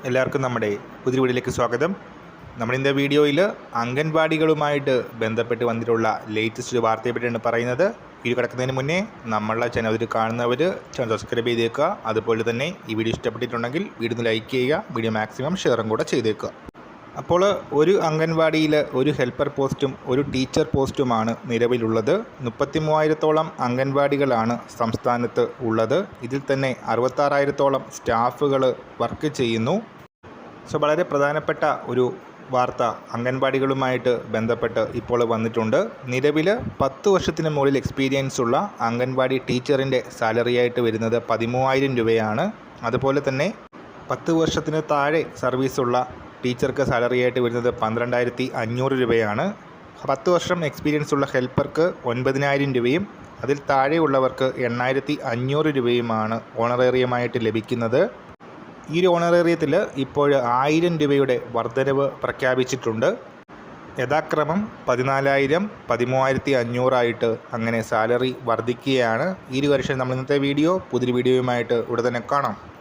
എല്ലാവർക്കും നമ്മുടെ പുതിയ വീഡിയോയിലേക്ക് സ്വാഗതം. നമ്മളിൻ്റെ വീഡിയോയിൽ അംഗൻവാടികളുമായിട്ട് ബന്ധപ്പെട്ട് വന്നിട്ടുള്ള ലേറ്റസ്റ്റ് വാർത്തയെ പറ്റിയാണ് പറയുന്നത്. വീഡിയോ കിടക്കുന്നതിന് മുന്നേ നമ്മളുടെ ചാനൽ കാണുന്നവർ ചാനൽ സബ്സ്ക്രൈബ് ചെയ്തേക്കുക. അതുപോലെ തന്നെ ഈ വീഡിയോ ഇഷ്ടപ്പെട്ടിട്ടുണ്ടെങ്കിൽ വീഡിയോ ലൈക്ക് ചെയ്യുക, വീഡിയോ മാക്സിമം ഷെയറും കൂടെ ചെയ്തേക്കുക. അപ്പോൾ ഒരു അംഗൻവാടിയിൽ ഒരു ഹെൽപ്പർ പോസ്റ്റും ഒരു ടീച്ചർ പോസ്റ്റുമാണ് നിലവിലുള്ളത്. 33,000-ഓളം അംഗൻവാടികളാണ് സംസ്ഥാനത്ത് ഉള്ളത്. ഇതിൽ തന്നെ 66,000-ഓളം സ്റ്റാഫുകൾ വർക്ക് ചെയ്യുന്നു. വളരെ പ്രധാനപ്പെട്ട ഒരു വാർത്ത അംഗൻവാടികളുമായിട്ട് ബന്ധപ്പെട്ട് ഇപ്പോൾ വന്നിട്ടുണ്ട്. നിലവിൽ 10 വർഷത്തിന് മുകളിൽ എക്സ്പീരിയൻസ് ഉള്ള അംഗൻവാടി ടീച്ചറിൻ്റെ സാലറിയായിട്ട് വരുന്നത് 13,000 രൂപയാണ്. അതുപോലെ തന്നെ 10 വർഷത്തിന് താഴെ സർവീസുള്ള ടീച്ചർക്ക് സാലറിയായിട്ട് വരുന്നത് 12,500 രൂപയാണ്. 10 വർഷം എക്സ്പീരിയൻസ് ഉള്ള ഹെൽപ്പർക്ക് 9,000 രൂപയും അതിൽ താഴെയുള്ളവർക്ക് 8,500 രൂപയുമാണ് ഓണറേറിയമായിട്ട് ലഭിക്കുന്നത്. ഈ ഒരു ഓണറേറിയത്തിൽ ഇപ്പോൾ 1,000 രൂപയുടെ വർധനവ് പ്രഖ്യാപിച്ചിട്ടുണ്ട്. യഥാക്രമം 14,000, 13,500 ആയിട്ട് അങ്ങനെ സാലറി വർദ്ധിക്കുകയാണ്. ഈ ഒരു വർഷം നമ്മൾ ഇന്നത്തെ വീഡിയോ പുതിയൊരു വീഡിയോയുമായിട്ട് ഉടൻ തന്നെ കാണാം.